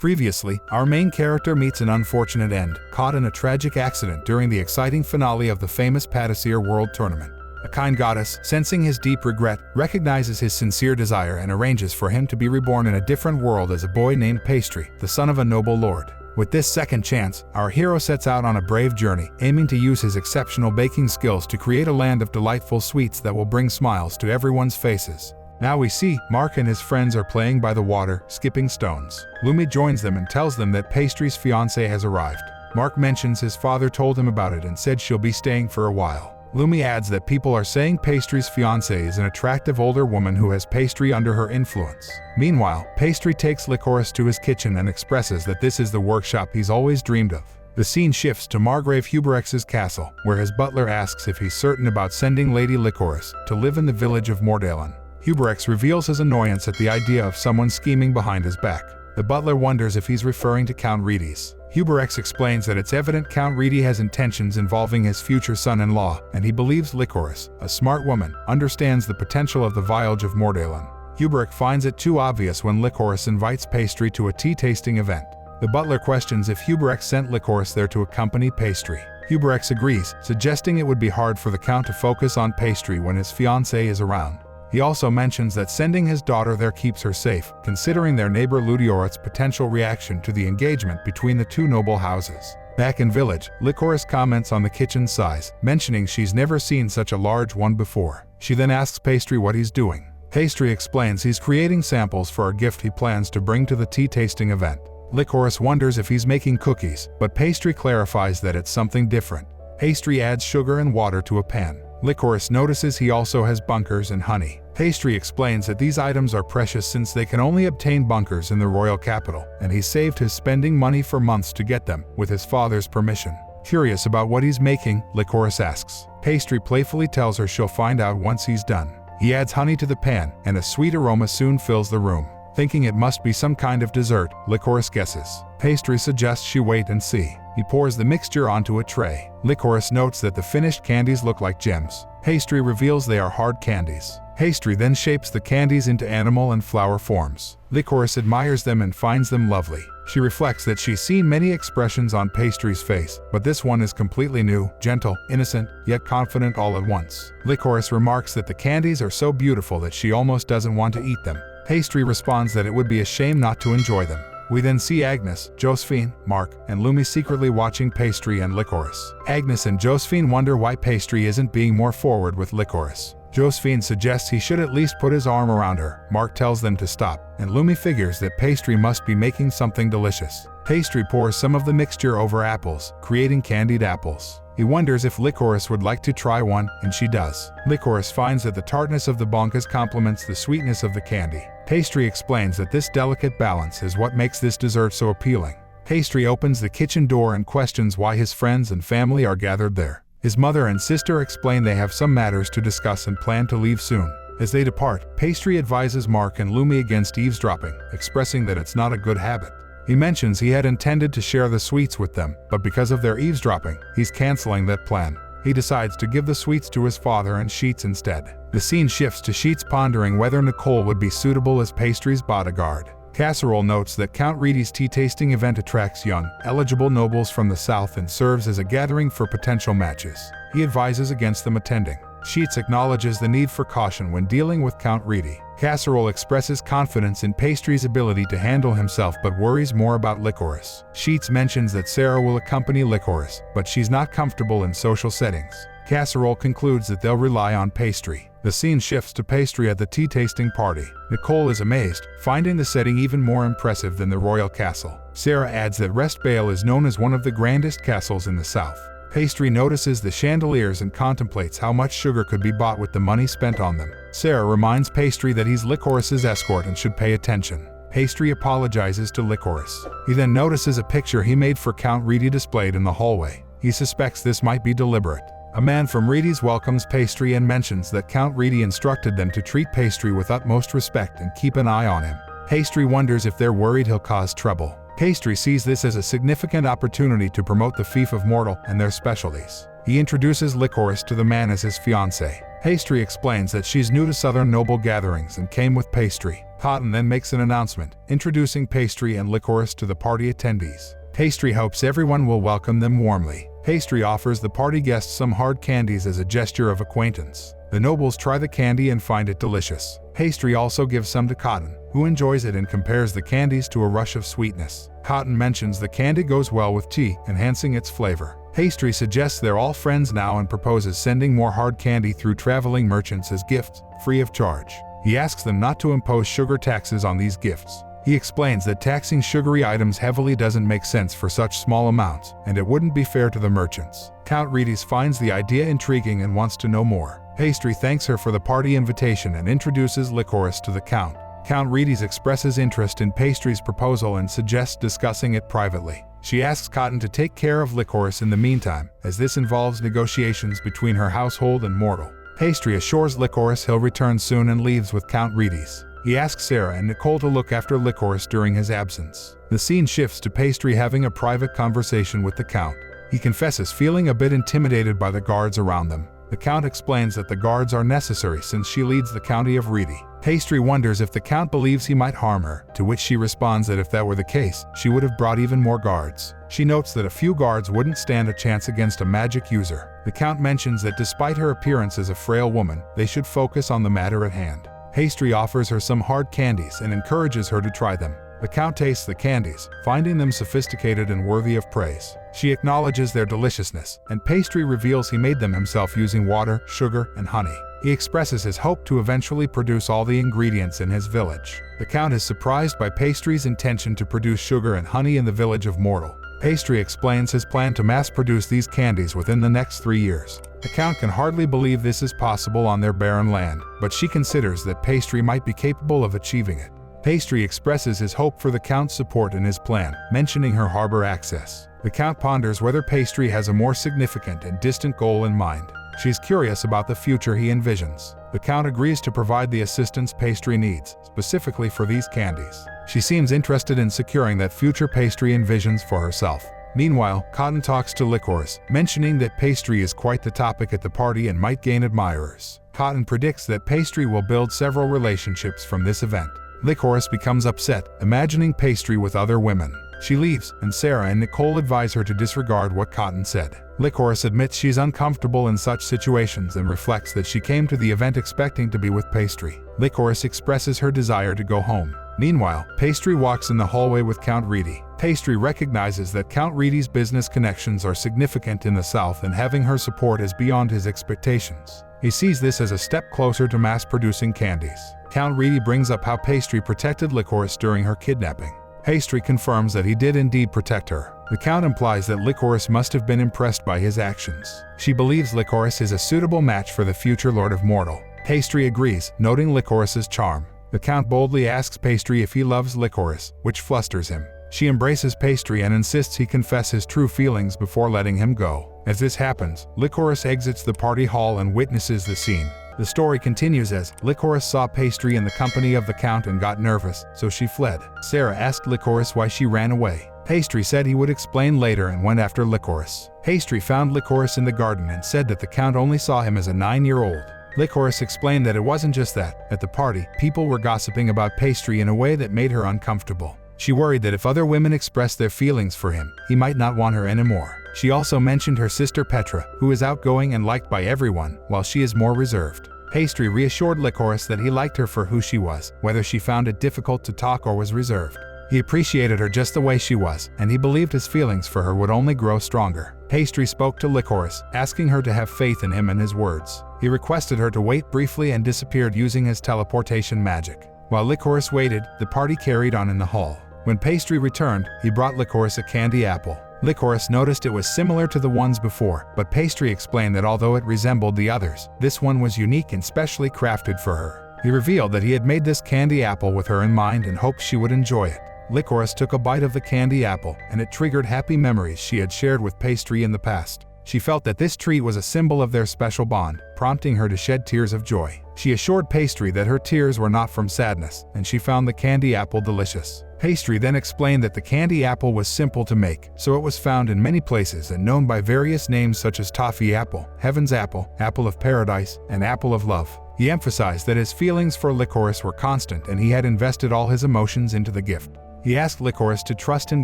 Previously, our main character meets an unfortunate end, caught in a tragic accident during the exciting finale of the famous Patissier World Tournament. A kind goddess, sensing his deep regret, recognizes his sincere desire and arranges for him to be reborn in a different world as a boy named Pastry, the son of a noble lord. With this second chance, our hero sets out on a brave journey, aiming to use his exceptional baking skills to create a land of delightful sweets that will bring smiles to everyone's faces. Now we see, Mark and his friends are playing by the water, skipping stones. Lumi joins them and tells them that Pastry's fiancée has arrived. Mark mentions his father told him about it and said she'll be staying for a while. Lumi adds that people are saying Pastry's fiancée is an attractive older woman who has Pastry under her influence. Meanwhile, Pastry takes Licorice to his kitchen and expresses that this is the workshop he's always dreamed of. The scene shifts to Margrave Huberex's castle, where his butler asks if he's certain about sending Lady Licorice to live in the village of Mordalen. Huberex reveals his annoyance at the idea of someone scheming behind his back. The butler wonders if he's referring to Count Reedes. Huberex explains that it's evident Count Reedy has intentions involving his future son-in-law, and he believes Licorice, a smart woman, understands the potential of the village of Mordalen. Huberex finds it too obvious when Licorice invites Pastry to a tea-tasting event. The butler questions if Huberex sent Licorice there to accompany Pastry. Huberex agrees, suggesting it would be hard for the Count to focus on Pastry when his fiancée is around. He also mentions that sending his daughter there keeps her safe, considering their neighbor Ludioret's potential reaction to the engagement between the two noble houses. Back in village, Licorice comments on the kitchen size, mentioning she's never seen such a large one before. She then asks Pastry what he's doing. Pastry explains he's creating samples for a gift he plans to bring to the tea-tasting event. Licorice wonders if he's making cookies, but Pastry clarifies that it's something different. Pastry adds sugar and water to a pan. Licorice notices he also has bunkers and honey. Pastry explains that these items are precious since they can only obtain bunkers in the royal capital, and he saved his spending money for months to get them, with his father's permission. Curious about what he's making, Licorice asks. Pastry playfully tells her she'll find out once he's done. He adds honey to the pan, and a sweet aroma soon fills the room. Thinking it must be some kind of dessert, Licorice guesses. Pastry suggests she wait and see. He pours the mixture onto a tray. Licorice notes that the finished candies look like gems. Pastry reveals they are hard candies. Pastry then shapes the candies into animal and flower forms. Licorice admires them and finds them lovely. She reflects that she's seen many expressions on Pastry's face, but this one is completely new, gentle, innocent, yet confident all at once. Licorice remarks that the candies are so beautiful that she almost doesn't want to eat them. Pastry responds that it would be a shame not to enjoy them. We then see Agnes, Josephine, Mark, and Lumi secretly watching Pastry and Licorice. Agnes and Josephine wonder why Pastry isn't being more forward with Licorice. Josephine suggests he should at least put his arm around her. Mark tells them to stop, and Lumi figures that Pastry must be making something delicious. Pastry pours some of the mixture over apples, creating candied apples. He wonders if Licorice would like to try one, and she does. Licorice finds that the tartness of the bonkas complements the sweetness of the candy. Pastry explains that this delicate balance is what makes this dessert so appealing. Pastry opens the kitchen door and questions why his friends and family are gathered there. His mother and sister explain they have some matters to discuss and plan to leave soon. As they depart, Pastry advises Mark and Lumi against eavesdropping, expressing that it's not a good habit. He mentions he had intended to share the sweets with them, but because of their eavesdropping, he's canceling that plan. He decides to give the sweets to his father and Sheets instead. The scene shifts to Sheets pondering whether Nicole would be suitable as Pastry's bodyguard. Casserole notes that Count Reedy's tea-tasting event attracts young, eligible nobles from the south and serves as a gathering for potential matches. He advises against them attending. Sheets acknowledges the need for caution when dealing with Count Reedy. Casserole expresses confidence in Pastry's ability to handle himself but worries more about Licorice. Sheets mentions that Sarah will accompany Licorice, but she's not comfortable in social settings. Casserole concludes that they'll rely on Pastry. The scene shifts to Pastry at the tea-tasting party. Nicole is amazed, finding the setting even more impressive than the royal castle. Sarah adds that Rest Bale is known as one of the grandest castles in the south. Pastry notices the chandeliers and contemplates how much sugar could be bought with the money spent on them. Sarah reminds Pastry that he's Licorice's escort and should pay attention. Pastry apologizes to Licorice. He then notices a picture he made for Count Reedy displayed in the hallway. He suspects this might be deliberate. A man from Reedy's welcomes Pastry and mentions that Count Reedy instructed them to treat Pastry with utmost respect and keep an eye on him. Pastry wonders if they're worried he'll cause trouble. Pastry sees this as a significant opportunity to promote the fief of mortal and their specialties. He introduces Licorice to the man as his fiancé. Pastry explains that she's new to Southern noble gatherings and came with Pastry. Cotton then makes an announcement, introducing Pastry and Licorice to the party attendees. Pastry hopes everyone will welcome them warmly. Pastry offers the party guests some hard candies as a gesture of acquaintance. The nobles try the candy and find it delicious. Pastry also gives some to Cotton, who enjoys it and compares the candies to a rush of sweetness. Cotton mentions the candy goes well with tea, enhancing its flavor. Pastry suggests they're all friends now and proposes sending more hard candy through traveling merchants as gifts, free of charge. He asks them not to impose sugar taxes on these gifts. He explains that taxing sugary items heavily doesn't make sense for such small amounts, and it wouldn't be fair to the merchants. Count Redis finds the idea intriguing and wants to know more. Pastry thanks her for the party invitation and introduces Licorice to the Count. Count Redis expresses interest in Pastry's proposal and suggests discussing it privately. She asks Cotton to take care of Licorice in the meantime, as this involves negotiations between her household and Mortal. Pastry assures Licorice he'll return soon and leaves with Count Redis. He asks Sarah and Nicole to look after Licorice during his absence. The scene shifts to Pastry having a private conversation with the Count. He confesses feeling a bit intimidated by the guards around them. The Count explains that the guards are necessary since she leads the county of Reedy. Pastry wonders if the Count believes he might harm her, to which she responds that if that were the case, she would have brought even more guards. She notes that a few guards wouldn't stand a chance against a magic user. The Count mentions that despite her appearance as a frail woman, they should focus on the matter at hand. Pastry offers her some hard candies and encourages her to try them. The Count tastes the candies, finding them sophisticated and worthy of praise. She acknowledges their deliciousness, and Pastry reveals he made them himself using water, sugar, and honey. He expresses his hope to eventually produce all the ingredients in his village. The Count is surprised by Pastry's intention to produce sugar and honey in the village of Mortal. Pastry explains his plan to mass-produce these candies within the next 3 years. The Count can hardly believe this is possible on their barren land, but she considers that Pastry might be capable of achieving it. Pastry expresses his hope for the Count's support in his plan, mentioning her harbor access. The Count ponders whether Pastry has a more significant and distant goal in mind. She's curious about the future he envisions. The Count agrees to provide the assistance Pastry needs, specifically for these candies. She seems interested in securing that future Pastry envisions for herself. Meanwhile, Cotton talks to Licorice, mentioning that Pastry is quite the topic at the party and might gain admirers. Cotton predicts that Pastry will build several relationships from this event. Licorice becomes upset, imagining Pastry with other women. She leaves, and Sarah and Nicole advise her to disregard what Cotton said. Licorice admits she's uncomfortable in such situations and reflects that she came to the event expecting to be with Pastry. Licorice expresses her desire to go home. Meanwhile, Pastry walks in the hallway with Count Reedy. Pastry recognizes that Count Reedy's business connections are significant in the South and having her support is beyond his expectations. He sees this as a step closer to mass-producing candies. Count Reedy brings up how Pastry protected Licorice during her kidnapping. Pastry confirms that he did indeed protect her. The Count implies that Licorice must have been impressed by his actions. She believes Licorice is a suitable match for the future Lord of Mortal. Pastry agrees, noting Licorice's charm. The Count boldly asks Pastry if he loves Licorice, which flusters him. She embraces Pastry and insists he confess his true feelings before letting him go. As this happens, Licorice exits the party hall and witnesses the scene. The story continues as Licorice saw Pastry in the company of the Count and got nervous, so she fled. Sarah asked Licorice why she ran away. Pastry said he would explain later and went after Licorice. Pastry found Licorice in the garden and said that the Count only saw him as a 9-year-old. Licorice explained that it wasn't just that. At the party, people were gossiping about Pastry in a way that made her uncomfortable. She worried that if other women expressed their feelings for him, he might not want her anymore. She also mentioned her sister Petra, who is outgoing and liked by everyone, while she is more reserved. Pastry reassured Licorice that he liked her for who she was, whether she found it difficult to talk or was reserved. He appreciated her just the way she was, and he believed his feelings for her would only grow stronger. Pastry spoke to Licorice, asking her to have faith in him and his words. He requested her to wait briefly and disappeared using his teleportation magic. While Licorice waited, the party carried on in the hall. When Pastry returned, he brought Licorice a candy apple. Licorice noticed it was similar to the ones before, but Pastry explained that although it resembled the others, this one was unique and specially crafted for her. He revealed that he had made this candy apple with her in mind and hoped she would enjoy it. Licorice took a bite of the candy apple, and it triggered happy memories she had shared with Pastry in the past. She felt that this treat was a symbol of their special bond, prompting her to shed tears of joy. She assured Pastry that her tears were not from sadness, and she found the candy apple delicious. Pastry then explained that the candy apple was simple to make, so it was found in many places and known by various names such as toffee apple, heaven's apple, apple of paradise, and apple of love. He emphasized that his feelings for Licorice were constant and he had invested all his emotions into the gift. He asked Licorice to trust him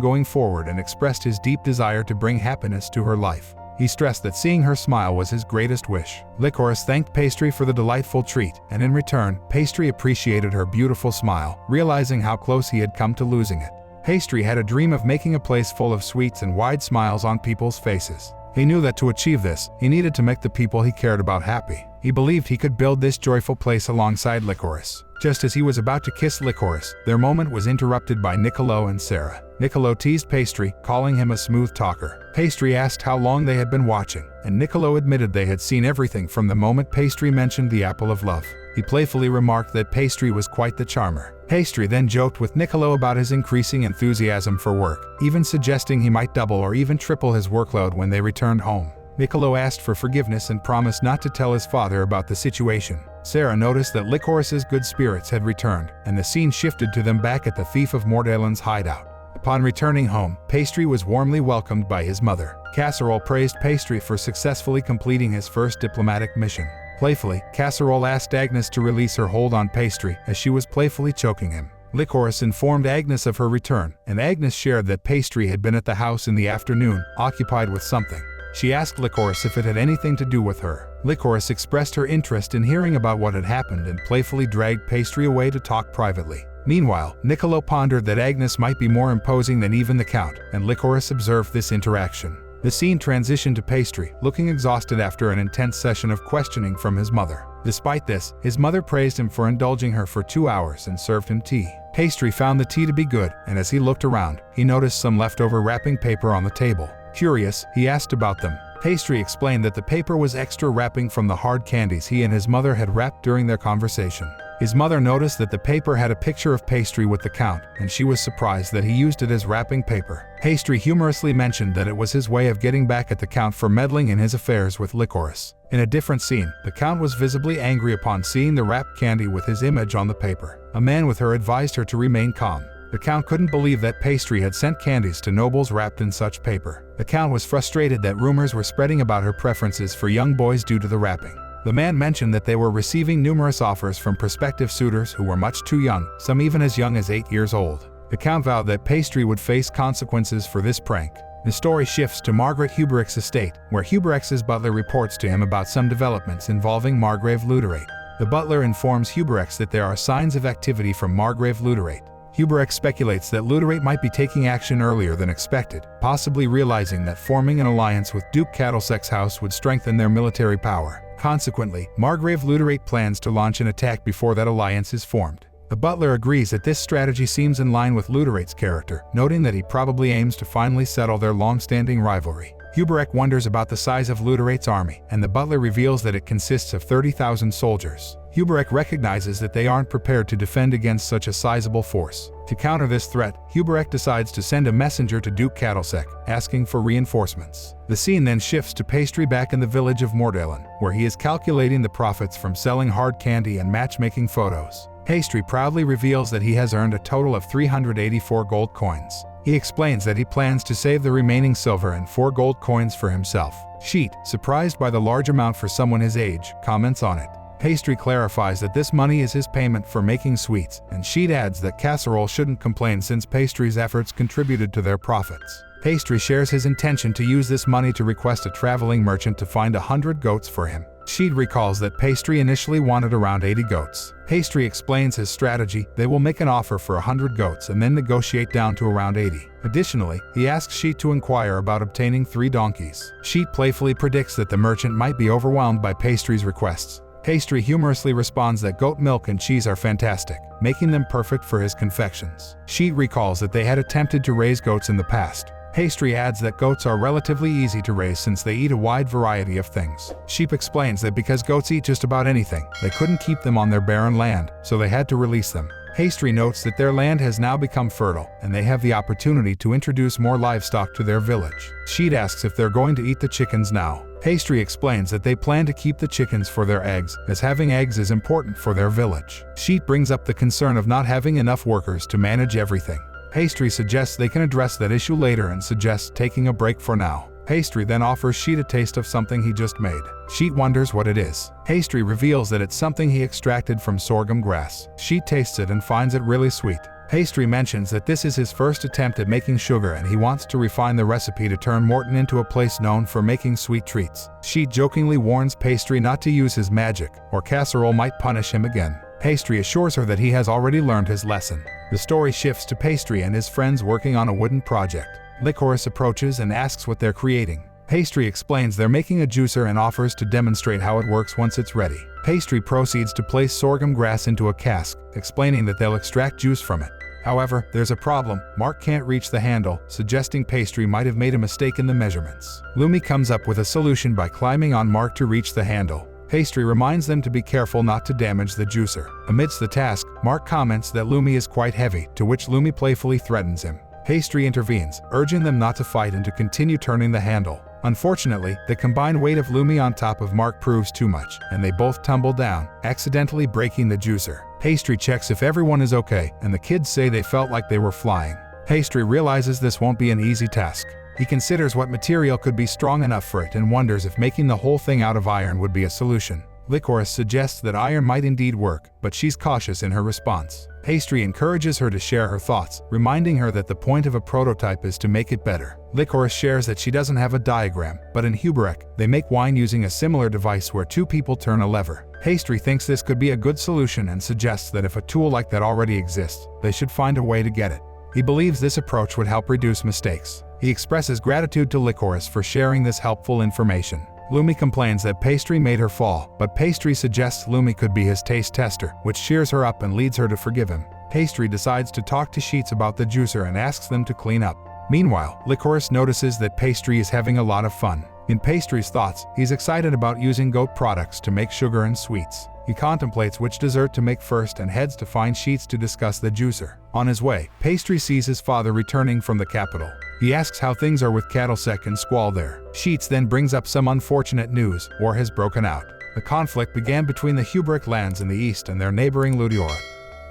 going forward and expressed his deep desire to bring happiness to her life. He stressed that seeing her smile was his greatest wish. Licorice thanked Pastry for the delightful treat, and in return, Pastry appreciated her beautiful smile, realizing how close he had come to losing it. Pastry had a dream of making a place full of sweets and wide smiles on people's faces. He knew that to achieve this, he needed to make the people he cared about happy. He believed he could build this joyful place alongside Licorice. Just as he was about to kiss Licorice, their moment was interrupted by Niccolo and Sarah. Niccolo teased Pastry, calling him a smooth talker. Pastry asked how long they had been watching, and Niccolo admitted they had seen everything from the moment Pastry mentioned the apple of love. He playfully remarked that Pastry was quite the charmer. Pastry then joked with Niccolo about his increasing enthusiasm for work, even suggesting he might double or even triple his workload when they returned home. Niccolo asked for forgiveness and promised not to tell his father about the situation. Sarah noticed that Licorice's good spirits had returned, and the scene shifted to them back at the Thief of Mordalen's hideout. Upon returning home, Pastry was warmly welcomed by his mother. Casserole praised Pastry for successfully completing his first diplomatic mission. Playfully, Casserole asked Agnes to release her hold on Pastry as she was playfully choking him. Licorice informed Agnes of her return, and Agnes shared that Pastry had been at the house in the afternoon, occupied with something. She asked Licorice if it had anything to do with her. Licorice expressed her interest in hearing about what had happened and playfully dragged Pastry away to talk privately. Meanwhile, Niccolo pondered that Agnes might be more imposing than even the Count, and Licorice observed this interaction. The scene transitioned to Pastry, looking exhausted after an intense session of questioning from his mother. Despite this, his mother praised him for indulging her for 2 hours and served him tea. Pastry found the tea to be good, and as he looked around, he noticed some leftover wrapping paper on the table. Curious, he asked about them. Pastry explained that the paper was extra wrapping from the hard candies he and his mother had wrapped during their conversation. His mother noticed that the paper had a picture of Pastry with the Count, and she was surprised that he used it as wrapping paper. Pastry humorously mentioned that it was his way of getting back at the Count for meddling in his affairs with Licorice. In a different scene, the Count was visibly angry upon seeing the wrapped candy with his image on the paper. A man with her advised her to remain calm. The Count couldn't believe that Pastry had sent candies to nobles wrapped in such paper. The Count was frustrated that rumors were spreading about her preferences for young boys due to the wrapping. The man mentioned that they were receiving numerous offers from prospective suitors who were much too young, some even as young as 8 years old. The Count vowed that Pastry would face consequences for this prank. The story shifts to Margaret Huberic's estate, where Huberic's butler reports to him about some developments involving Margrave Luderate. The butler informs Huberic that there are signs of activity from Margrave Luderate. Huberic speculates that Luderate might be taking action earlier than expected, possibly realizing that forming an alliance with Duke Cattlesex's house would strengthen their military power. Consequently, Margrave Luderate plans to launch an attack before that alliance is formed. The butler agrees that this strategy seems in line with Luderate's character, noting that he probably aims to finally settle their long-standing rivalry. Huberic wonders about the size of Luderate's army, and the butler reveals that it consists of 30,000 soldiers. Huberic recognizes that they aren't prepared to defend against such a sizable force. To counter this threat, Huberic decides to send a messenger to Duke Cattlesec, asking for reinforcements. The scene then shifts to Pastry back in the village of Mordalen, where he is calculating the profits from selling hard candy and matchmaking photos. Pastry proudly reveals that he has earned a total of 384 gold coins. He explains that he plans to save the remaining silver and 4 gold coins for himself. Sheet, surprised by the large amount for someone his age, comments on it. Pastry clarifies that this money is his payment for making sweets, and Sheet adds that Casserole shouldn't complain since Pastry's efforts contributed to their profits. Pastry shares his intention to use this money to request a traveling merchant to find 100 goats for him. Sheet recalls that Pastry initially wanted around 80 goats. Pastry explains his strategy: they will make an offer for 100 goats and then negotiate down to around 80. Additionally, he asks Sheet to inquire about obtaining 3 donkeys. Sheet playfully predicts that the merchant might be overwhelmed by Pastry's requests. Pastry humorously responds that goat milk and cheese are fantastic, making them perfect for his confections. Sheet recalls that they had attempted to raise goats in the past. Pastry adds that goats are relatively easy to raise since they eat a wide variety of things. Sheep explains that because goats eat just about anything, they couldn't keep them on their barren land, so they had to release them. Pastry notes that their land has now become fertile, and they have the opportunity to introduce more livestock to their village. Sheet asks if they're going to eat the chickens now. Pastry explains that they plan to keep the chickens for their eggs, as having eggs is important for their village. Sheet brings up the concern of not having enough workers to manage everything. Pastry suggests they can address that issue later and suggests taking a break for now. Pastry then offers Sheet a taste of something he just made. Sheet wonders what it is. Pastry reveals that it's something he extracted from sorghum grass. Sheet tastes it and finds it really sweet. Pastry mentions that this is his first attempt at making sugar and he wants to refine the recipe to turn Morton into a place known for making sweet treats. Sheet jokingly warns Pastry not to use his magic, or casserole might punish him again. Pastry assures her that he has already learned his lesson. The story shifts to Pastry and his friends working on a wooden project. Licorice approaches and asks what they're creating. Pastry explains they're making a juicer and offers to demonstrate how it works once it's ready. Pastry proceeds to place sorghum grass into a cask, explaining that they'll extract juice from it. However, there's a problem. Mark can't reach the handle, suggesting Pastry might have made a mistake in the measurements. Lumi comes up with a solution by climbing on Mark to reach the handle. Pastry reminds them to be careful not to damage the juicer. Amidst the task, Mark comments that Lumi is quite heavy, to which Lumi playfully threatens him. Pastry intervenes, urging them not to fight and to continue turning the handle. Unfortunately, the combined weight of Lumi on top of Mark proves too much, and they both tumble down, accidentally breaking the juicer. Pastry checks if everyone is okay, and the kids say they felt like they were flying. Pastry realizes this won't be an easy task. He considers what material could be strong enough for it and wonders if making the whole thing out of iron would be a solution. Licorice suggests that iron might indeed work, but she's cautious in her response. Pastry encourages her to share her thoughts, reminding her that the point of a prototype is to make it better. Licorice shares that she doesn't have a diagram, but in Huberek, they make wine using a similar device where two people turn a lever. Pastry thinks this could be a good solution and suggests that if a tool like that already exists, they should find a way to get it. He believes this approach would help reduce mistakes. He expresses gratitude to Licorice for sharing this helpful information. Lumi complains that Pastry made her fall, but Pastry suggests Lumi could be his taste tester, which cheers her up and leads her to forgive him. Pastry decides to talk to Sheets about the juicer and asks them to clean up. Meanwhile, Licorice notices that Pastry is having a lot of fun. In Pastry's thoughts, he's excited about using goat products to make sugar and sweets. He contemplates which dessert to make first and heads to find Sheets to discuss the juicer. On his way, Pastry sees his father returning from the capital. He asks how things are with Cattlesec and Squall there. Sheets then brings up some unfortunate news. War has broken out. The conflict began between the Huberek lands in the east and their neighboring Ludiora.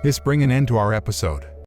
This brings an end to our episode.